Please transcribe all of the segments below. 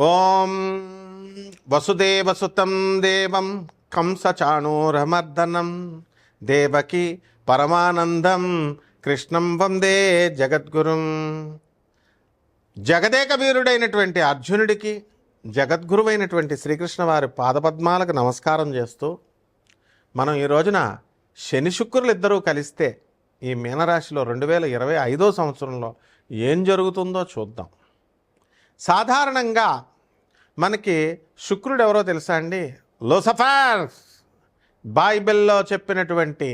ఓం వసుదేవసుతం దేవం కంసచాణూరమర్దనం దేవకి పరమానందం కృష్ణం వందే జగద్గురుం. జగదేక వీరుడైనటువంటి అర్జునుడికి జగద్గురువైనటువంటి శ్రీకృష్ణ వారి పాదపద్మాలకు నమస్కారం చేస్తూ మనం ఈ రోజున శని శుక్రులు ఇద్దరూ కలిస్తే ఈ మీనరాశిలో 2025 సంవత్సరంలో ఏం జరుగుతుందో చూద్దాం. సాధారణంగా మనకి శుక్రుడు ఎవరో తెలుసా అండి? లూసిఫర్. బైబిల్లో చెప్పినటువంటి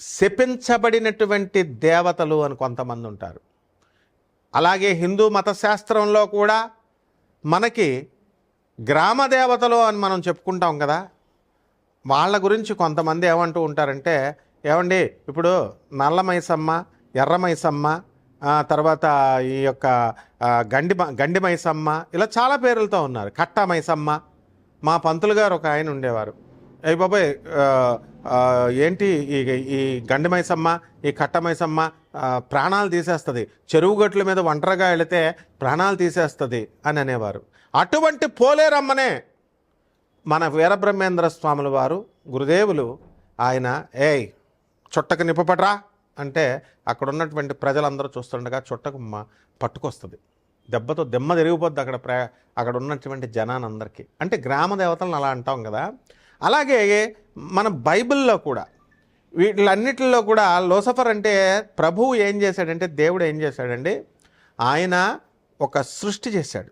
శపించబడినటువంటి దేవతలు అని కొంతమంది ఉంటారు. అలాగే హిందూ మతశాస్త్రంలో కూడా మనకి గ్రామ దేవతలు అని మనం చెప్పుకుంటాం కదా. వాళ్ళ గురించి కొంతమంది ఏమంటూ ఉంటారంటే, ఏమండి ఇప్పుడు నల్ల మైసమ్మ, ఎర్ర మైసమ్మ, తర్వాత ఈ యొక్క గండి మైసమ్మ, ఇలా చాలా పేర్లతో ఉన్నారు. కట్ట మైసమ్మ. మా పంతులు గారు ఒక ఆయన ఉండేవారు. అయ్యి బాబాయ్ ఏంటి ఈ గండి మైసమ్మ, ఈ కట్ట మైసమ్మ ప్రాణాలు తీసేస్తుంది, చెరువు గట్ల మీద ఒంటరిగా వెళితే ప్రాణాలు తీసేస్తుంది అని అనేవారు. అటువంటి పోలేరమ్మనే మన వీరబ్రహ్మేంద్ర స్వాముల వారు గురుదేవులు ఆయన చుట్టకు నిప్పపట్రా అంటే అక్కడ ఉన్నటువంటి ప్రజలందరూ చూస్తుండగా చుట్టకు పట్టుకొస్తుంది. దెబ్బతో దెమ్మ తిరిగిపోద్ది అక్కడ ఉన్నటువంటి జనానందరికీ. అంటే గ్రామ దేవతలను అలా అంటాం కదా. అలాగే మన బైబిల్లో కూడా వీటిలన్నిటిలో కూడా లూసిఫర్ అంటే ప్రభువు ఏం చేశాడంటే, దేవుడు ఏం చేశాడండి, ఆయన ఒక సృష్టి చేశాడు.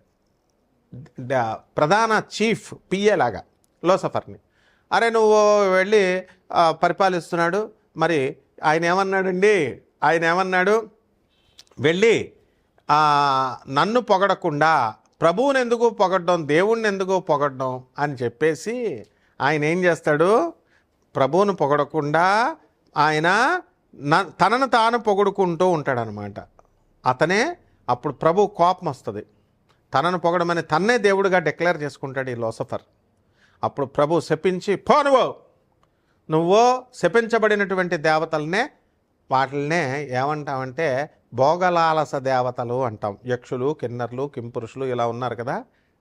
ప్రధాన చీఫ్ పిఏ లాగా లూసిఫర్ని. అరే నువ్వు వెళ్ళి పరిపాలిస్తున్నాడు. మరి ఆయన ఏమన్నాడు, వెళ్ళి నన్ను పొగడకుండా ప్రభువుని ఎందుకు పొగడడం, దేవుణ్ణి ఎందుకు పొగడడం అని చెప్పేసి ఆయన ఏం చేస్తాడు, ప్రభువుని పొగడకుండా ఆయన తనను తాను పొగుడుకుంటూ ఉంటాడనమాట. అతనే అప్పుడు ప్రభు కోపం వస్తుంది. తనను పొగడమని తన్నే దేవుడిగా డిక్లేర్ చేసుకుంటాడు ఈ లూసిఫర్. అప్పుడు ప్రభు శపించి, నువ్వు శపించబడినటువంటి దేవతలనే వాటిల్నే ఏమంటామంటే భోగలాలస దేవతలు అంటాం. యక్షులు, కిన్నర్లు, కింపురుషులు ఇలా ఉన్నారు కదా.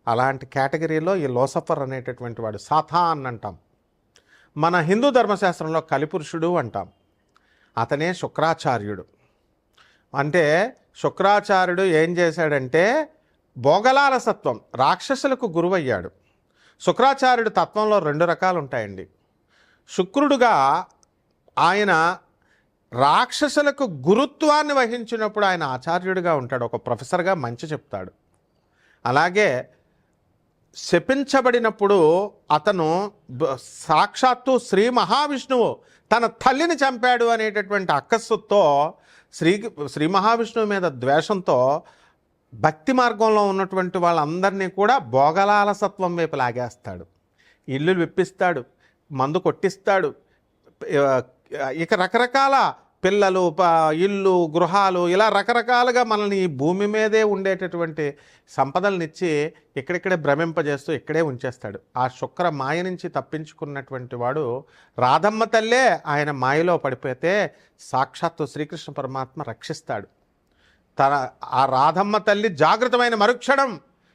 అలాంటి కేటగిరీలో ఈ లూసిఫర్ అనేటటువంటి వాడు సాతాన్ అంటాం. మన హిందూ ధర్మశాస్త్రంలో కలిపురుషుడు అంటాం. అతనే శుక్రాచార్యుడు. అంటే శుక్రాచార్యుడు ఏం చేశాడంటే భోగలాలసత్వం, రాక్షసులకు గురువయ్యాడు. శుక్రాచార్యుడు తత్వంలో 2 రకాలు ఉంటాయండి. శుక్రుడుగా ఆయన రాక్షసులకు గురుత్వాన్ని వహించినప్పుడు ఆయన ఆచార్యుడిగా ఉంటాడు, ఒక ప్రొఫెసర్గా మంచి చెప్తాడు. అలాగే శపించబడినప్పుడు అతను సాక్షాత్తు శ్రీ మహావిష్ణువు తన తల్లిని చంపాడు అనేటటువంటి అక్కస్సుతో శ్రీ మహావిష్ణువు మీద ద్వేషంతో భక్తి మార్గంలో ఉన్నటువంటి వాళ్ళందరినీ కూడా భోగలాలసత్వం వైపు లాగేస్తాడు. ఇల్లు విప్పిస్తాడు, మందు కొట్టిస్తాడు, ఇక రకరకాల పిల్లలు, ఇల్లు, గృహాలు, ఇలా రకరకాలుగా మనల్ని ఈ భూమి మీదే ఉండేటటువంటి సంపదలనిచ్చి ఇక్కడిక్కడే భ్రమింపజేస్తూ ఇక్కడే ఉంచేస్తాడు. ఆ శుక్ర మాయ నుంచి తప్పించుకున్నటువంటి వాడు రాధమ్మ తల్లే ఆయన మాయలో పడిపోతే సాక్షాత్తు శ్రీకృష్ణ పరమాత్మ రక్షిస్తాడు. ఆ రాధమ్మ తల్లి జాగృతమైన మరుక్షణం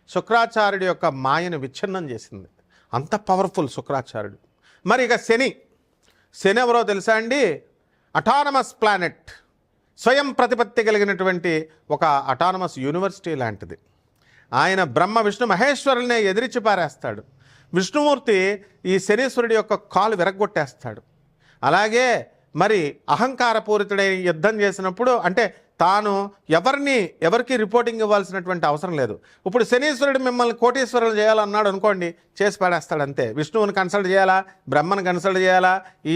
శుక్రాచార్యుడి యొక్క మాయను విచ్ఛిన్నం చేసింది. అంత పవర్ఫుల్ శుక్రాచార్యుడు. మరి ఇక శని ఎవరో తెలుసా అండి? అటానమస్ ప్లానెట్, స్వయం ప్రతిపత్తి కలిగినటువంటి ఒక అటానమస్ యూనివర్సిటీ లాంటిది. ఆయన బ్రహ్మ విష్ణు మహేశ్వరుల్నే ఎదిరించి పారేస్తాడు. విష్ణుమూర్తి ఈ శనీశ్వరుడి యొక్క కాలు విరగ్గొట్టేస్తాడు. అలాగే మరి అహంకారపూరితుడై యుద్ధం చేసినప్పుడు, అంటే తాను ఎవరికి రిపోర్టింగ్ ఇవ్వాల్సినటువంటి అవసరం లేదు. ఇప్పుడు శనీశ్వరుడు మిమ్మల్ని కోటీశ్వరులు చేయాలన్నాడు అనుకోండి, చేసి పడేస్తాడు అంతే. విష్ణువుని కన్సల్ట్ చేయాలా, బ్రహ్మను కన్సల్ట్ చేయాలా,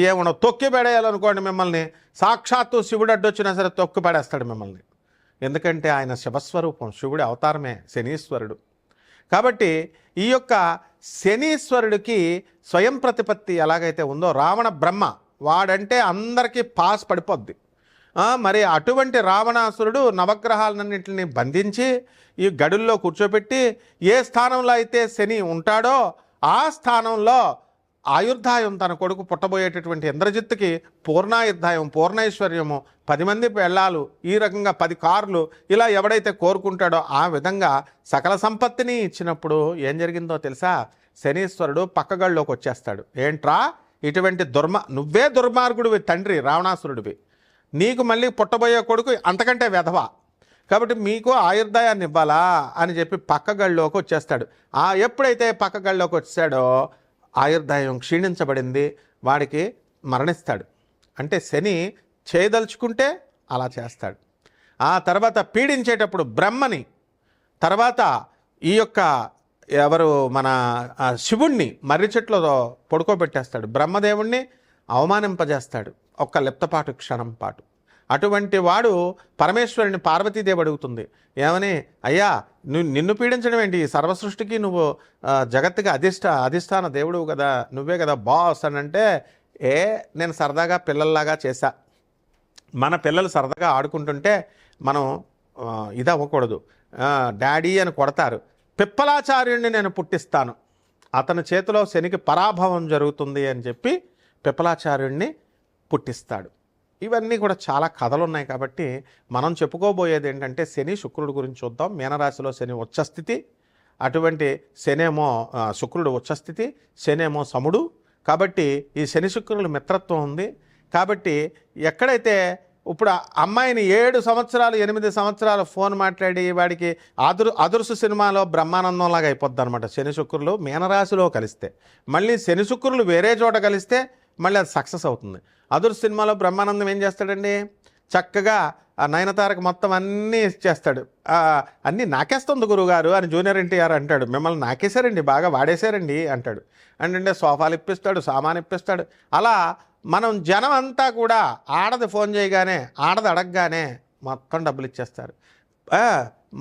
ఏమన్నా తొక్కి పడేయాలనుకోండి మిమ్మల్ని, సాక్షాత్తు శివుడు అడ్డొచ్చినా సరే తొక్కి పడేస్తాడు మిమ్మల్ని. ఎందుకంటే ఆయన శివస్వరూపం, శివుడి అవతారమే శనీశ్వరుడు. కాబట్టి ఈ యొక్క శనీశ్వరుడికి స్వయం ప్రతిపత్తి ఎలాగైతే ఉందో, రావణ బ్రహ్మ వాడంటే అందరికీ పాస్ పడిపోద్ది. మరి అటువంటి రావణాసురుడు నవగ్రహాలన్నింటినీ బంధించి ఈ గడుల్లో కూర్చోబెట్టి ఏ స్థానంలో అయితే శని ఉంటాడో ఆ స్థానంలో ఆయుర్దాయం తన కొడుకు పుట్టబోయేటటువంటి ఇంద్రజిత్తుకి పూర్ణాయుర్దాయం, పూర్ణైశ్వర్యము, 10 మంది పెళ్ళాలు, ఈ రకంగా 10 కార్లు, ఇలా ఎవడైతే కోరుకుంటాడో ఆ విధంగా సకల సంపత్తిని ఇచ్చినప్పుడు ఏం జరిగిందో తెలుసా? శనీశ్వరుడు పక్కగళ్ళలోకి వచ్చేస్తాడు. ఏంట్రా ఇటువంటి నువ్వే దుర్మార్గుడివి తండ్రి, రావణాసురుడివి, నీకు మళ్ళీ పుట్టబోయే కొడుకు అంతకంటే వెధవ, కాబట్టి మీకు ఆయుర్దాయాన్ని ఇవ్వాలా అని చెప్పి పక్కగళ్ళలోకి వచ్చేస్తాడు. ఎప్పుడైతే పక్కగళ్ళలోకి వచ్చాడో ఆయుర్దాయం క్షీణించబడింది, వాడికి మరణిస్తాడు. అంటే శని చేయదలుచుకుంటే అలా చేస్తాడు. ఆ తర్వాత పీడించేటప్పుడు బ్రహ్మని, తర్వాత ఈ యొక్క ఎవరు మన శివుణ్ణి మర్రి చెట్లో పడుకోబెట్టేస్తాడు. బ్రహ్మదేవుణ్ణి అవమానింపజేస్తాడు ఒక్క లిప్తపాటు క్షణం పాటు. అటువంటి వాడు పరమేశ్వరుని పార్వతీదేవి అడుగుతుంది ఏమని, అయ్యా నిన్ను పీడించడం ఏంటి, సర్వసృష్టికి నువ్వు జగత్తుకి అధిష్టాన దేవుడు కదా, నువ్వే కదా బాస్ అని అంటే, నేను సరదాగా పిల్లల్లాగా చేశా, మన పిల్లలు సరదాగా ఆడుకుంటుంటే మనం ఇది అవ్వకూడదు, డాడీ అని కొడతారు, పిప్పలాచార్యుడిని నేను పుట్టిస్తాను, అతని చేతిలో శనికి పరాభవం జరుగుతుంది అని చెప్పి పిప్పలాచార్యుడిని పుట్టిస్తాడు. ఇవన్నీ కూడా చాలా కథలు ఉన్నాయి. కాబట్టి మనం చెప్పుకోబోయేది ఏంటంటే శని శుక్రుడు గురించి చూద్దాం. మీనరాశిలో శని ఉచ్చస్థితి, అటువంటి శనేమో శుక్రుడు ఉచ్చస్థితి, శనేమో సముడు. కాబట్టి ఈ శని శుక్రుల మిత్రత్వం ఉంది. కాబట్టి ఎక్కడైతే ఇప్పుడు అమ్మాయిని 7 సంవత్సరాలు 8 సంవత్సరాలు ఫోన్ మాట్లాడి వాడికి అదుర్సు సినిమాలో బ్రహ్మానందంలాగా అయిపోద్ది అనమాట. శని శుక్రులు మీనరాశిలో కలిస్తే, మళ్ళీ శని శుక్రులు వేరే చోట కలిస్తే మళ్ళీ అది సక్సెస్ అవుతుంది. అదుర్సు సినిమాలో బ్రహ్మానందం ఏం చేస్తాడండి, చక్కగా ఆ నయనతారకు మొత్తం అన్నీ ఇచ్చేస్తాడు. అన్నీ నాకేస్తుంది గురువుగారు అని జూనియర్ ఎన్టీఆర్ అంటాడు, మిమ్మల్ని నాకేశారండి, బాగా వాడేశారండి అంటాడు. అంటే సోఫాలు ఇప్పిస్తాడు, సామాన్ ఇప్పిస్తాడు. అలా మనం జనం అంతా కూడా ఆడది ఫోన్ చేయగానే, ఆడది అడగగానే మొత్తం డబ్బులు ఇచ్చేస్తారు.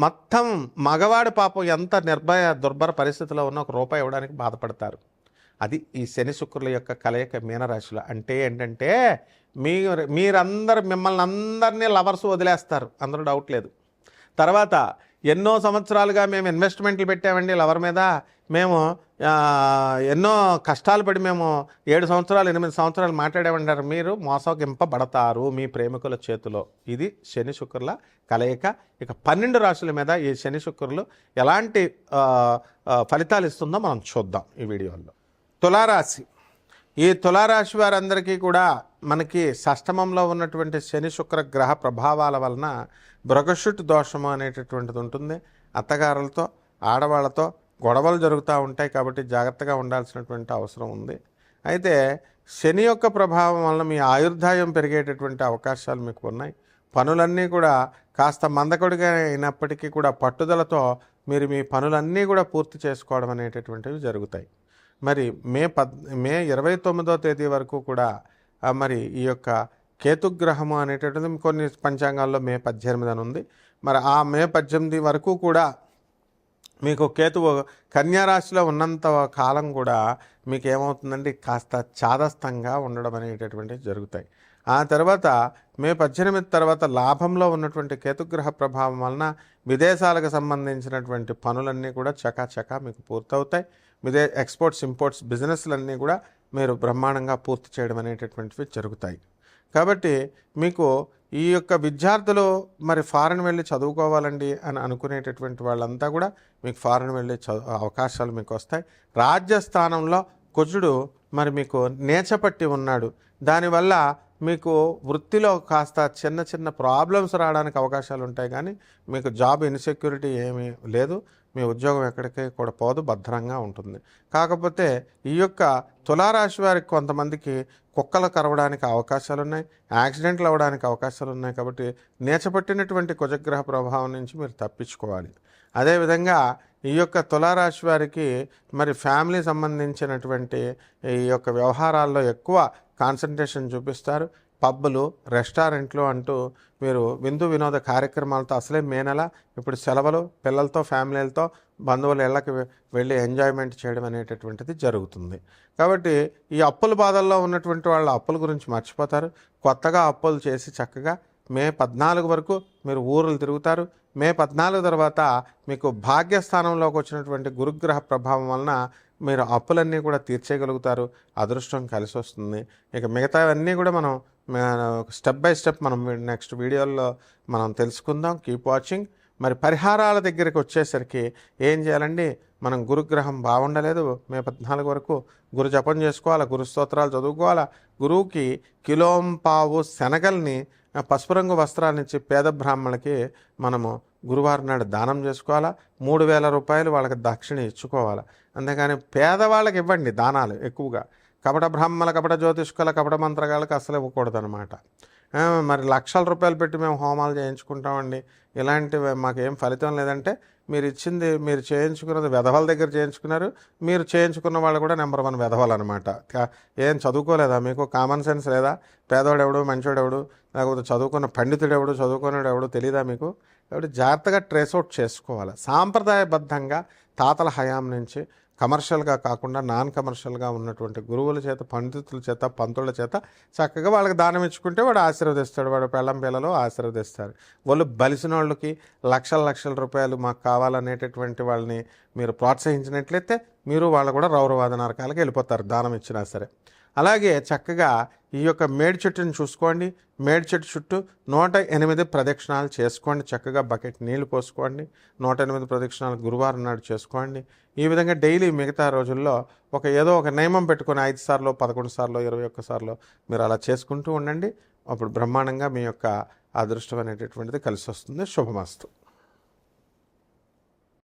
మొత్తం మగవాడి పాపం ఎంత దుర్భర పరిస్థితిలో ఉన్న ₹1 ఇవ్వడానికి బాధపడతారు. అది ఈ శని శుక్రుల యొక్క కలయిక మీనరాశిలో. అంటే ఏంటంటే మీరందరూ మిమ్మల్ని అందరినీ లవర్స్ వదిలేస్తారు, అందులో డౌట్ లేదు. తర్వాత ఎన్నో సంవత్సరాలుగా మేము ఇన్వెస్ట్మెంట్లు పెట్టామండి లవర్ మీద, మేము ఎన్నో కష్టాలు పడి మేము 7 సంవత్సరాలు 8 సంవత్సరాలు మాట్లాడామంటారు, మీరు మోసగింపబడతారు మీ ప్రేమికుల చేతిలో. ఇది శని శుక్రుల కలయిక. ఇక 12 రాశుల మీద ఈ శని శుక్రులు ఎలాంటి ఫలితాలు ఇస్తుందో మనం చూద్దాం ఈ వీడియోలో. తులారాశి. ఈ తులారాశి వారందరికీ కూడా మనకి షష్టమంలో ఉన్నటువంటి శని శుక్ర గ్రహ ప్రభావాల వలన బృగశుట్ దోషము అనేటటువంటిది ఉంటుంది. అత్తగారులతో ఆడవాళ్ళతో గొడవలు జరుగుతూ ఉంటాయి, కాబట్టి జాగ్రత్తగా ఉండాల్సినటువంటి అవసరం ఉంది. అయితే శని యొక్క ప్రభావం వలన మీ ఆయుర్దాయం పెరిగేటటువంటి అవకాశాలు మీకు ఉన్నాయి. పనులన్నీ కూడా కాస్త మందకొడిగా అయినప్పటికీ కూడా పట్టుదలతో మీరు మీ పనులన్నీ కూడా పూర్తి చేసుకోవడం అనేటటువంటివి జరుగుతాయి. మరి మే 29వ తేదీ వరకు కూడా మరి ఈ యొక్క కేతుగ్రహము అనేటటువంటిది కొన్ని పంచాంగాల్లో మే 18 అని ఉంది. మరి ఆ మే 18 వరకు కూడా మీకు కేతువు కన్యారాశిలో ఉన్నంత కాలం కూడా మీకు ఏమవుతుందంటే కాస్త చాదస్తంగా ఉండడం అనేటటువంటివి జరుగుతాయి. ఆ తర్వాత మే 18 తర్వాత లాభంలో ఉన్నటువంటి కేతుగ్రహ ప్రభావం వలన విదేశాలకు సంబంధించినటువంటి పనులన్నీ కూడా చకాచకా మీకు పూర్తవుతాయి. ఎక్స్పోర్ట్స్ ఇంపోర్ట్స్ బిజినెస్లన్నీ కూడా మీరు బ్రహ్మాండంగా పూర్తి చేయడం అనేటటువంటివి జరుగుతాయి. కాబట్టి మీకు ఈ యొక్క విద్యార్థులు మరి ఫారెన్ వెళ్ళి చదువుకోవాలండి అని అనుకునేటటువంటి వాళ్ళంతా కూడా మీకు ఫారెన్ వెళ్ళే అవకాశాలు మీకు వస్తాయి. రాజ్యస్థానంలో కుజుడు మరి మీకు నేచపట్టి ఉన్నాడు. దానివల్ల మీకు వృత్తిలో కాస్త చిన్న చిన్న ప్రాబ్లమ్స్ రావడానికి అవకాశాలు ఉంటాయి, కానీ మీకు జాబ్ ఇన్సెక్యూరిటీ ఏమీ లేదు. మీ ఉద్యోగం ఎక్కడికి కూడా పోదు, భద్రంగా ఉంటుంది. కాకపోతే ఈ యొక్క తులారాశి వారికి కొంతమందికి కుక్కలు కరవడానికి అవకాశాలు ఉన్నాయి, యాక్సిడెంట్లు అవ్వడానికి అవకాశాలు ఉన్నాయి. కాబట్టి నేచపట్టినటువంటి కుజగ్రహ ప్రభావం నుంచి మీరు తప్పించుకోవాలి. అదేవిధంగా ఈ యొక్క తులారాశి వారికి మరి ఫ్యామిలీ సంబంధించినటువంటి ఈ యొక్క వ్యవహారాల్లో ఎక్కువ కాన్సన్ట్రేషన్ చూపిస్తారు. పబ్బులు, రెస్టారెంట్లు అంటూ మీరు విందు వినోద కార్యక్రమాలతో అసలే మే నెల ఇప్పుడు సెలవులు, పిల్లలతో ఫ్యామిలీలతో బంధువుల ఇళ్ళకి వెళ్ళి ఎంజాయ్మెంట్ చేయడం అనేటటువంటిది జరుగుతుంది. కాబట్టి ఈ అప్పుల బాధల్లో ఉన్నటువంటి వాళ్ళ అప్పుల గురించి మర్చిపోతారు. కొత్తగా అప్పులు చేసి చక్కగా మే 14 వరకు మీరు ఊరులు తిరుగుతారు. మే 14 తర్వాత మీకు భాగ్యస్థానంలోకి వచ్చినటువంటి గురుగ్రహ ప్రభావం వలన మీరు అప్పులన్నీ కూడా తీర్చేయగలుగుతారు, అదృష్టం కలిసి వస్తుంది. ఇక మిగతావన్నీ కూడా మనం స్టెప్ బై స్టెప్ మనం నెక్స్ట్ వీడియోల్లో మనం తెలుసుకుందాం. Keep watching. మరి పరిహారాల దగ్గరికి వచ్చేసరికి ఏం చేయాలండి, మనం గురుగ్రహం బాగుండలేదు, మే 14 వరకు గురు జపం చేసుకోవాలా, గురు స్తోత్రాలు చదువుకోవాలా, గురువుకి కిలోంపావు శనగల్ని పసుపు రంగు వస్త్రాలనిచ్చి పేద బ్రాహ్మణులకి మనము గురువారం నాడు దానం చేసుకోవాలా. 3,000 రూపాయలు వాళ్ళకి దక్షిణ ఇచ్చుకోవాలి. అంతేగాని పేదవాళ్ళకి ఇవ్వండి దానాలు ఎక్కువగా. కపట బ్రాహ్మణ, కపట జ్యోతిష్కుల, కపట మంత్రగాళ్ళకి అసలు ఇవ్వకూడదు అనమాట. మరి లక్షల రూపాయలు పెట్టి మేము హోమాలు చేయించుకుంటామండి, ఇలాంటివి మాకేం ఫలితం లేదంటే మీరు ఇచ్చింది, మీరు చేయించుకున్నది వెధవల దగ్గర చేయించుకున్నారు, మీరు చేయించుకున్న వాళ్ళు కూడా నెంబర్ 1 వెధవలు అనమాట. ఏం చదువుకోలేదా మీకు? కామన్ సెన్స్ లేదా? పేదవాడెవడు, మంచోడెవడు, లేకపోతే చదువుకున్న పండితుడెవడు, చదువుకున్నాడు ఎవడు తెలియదా మీకు? కాబట్టి జాగ్రత్తగా ట్రేస్అవుట్ చేసుకోవాలి. సాంప్రదాయబద్ధంగా తాతల హయాం నుంచి కమర్షియల్గా కాకుండా నాన్ కమర్షియల్గా ఉన్నటువంటి గురువుల చేత, పండితుల చేత, పంతుల చేత చక్కగా వాళ్ళకి దానం ఇచ్చుకుంటే వాడు ఆశీర్వదిస్తాడు, వాడు పెళ్ళం పిల్లలు ఆశీర్వదిస్తారు. వాళ్ళు బలిసిన వాళ్ళకి లక్షల రూపాయలు మాకు కావాలనేటటువంటి వాళ్ళని మీరు ప్రోత్సహించినట్లయితే మీరు వాళ్ళు కూడా రౌరవాద నరకాలకి వెళ్ళిపోతారు దానం ఇచ్చినా సరే. అలాగే చక్కగా ఈ యొక్క మేడి చెట్టుని చూసుకోండి. మేడి చెట్టు చుట్టూ 108 ప్రదక్షిణాలు చేసుకోండి. చక్కగా బకెట్ నీళ్లు పోసుకోండి. 108 ప్రదక్షిణాలు గురువారం నాడు చేసుకోండి. ఈ విధంగా డైలీ మిగతా రోజుల్లో ఏదో ఒక నియమం పెట్టుకొని 5 సార్లు, 11 సార్లు, 21 సార్లు మీరు అలా చేసుకుంటూ ఉండండి. అప్పుడు బ్రహ్మాండంగా మీ యొక్క అదృష్టం అనేటటువంటిది కలిసి వస్తుంది. శుభమస్తు.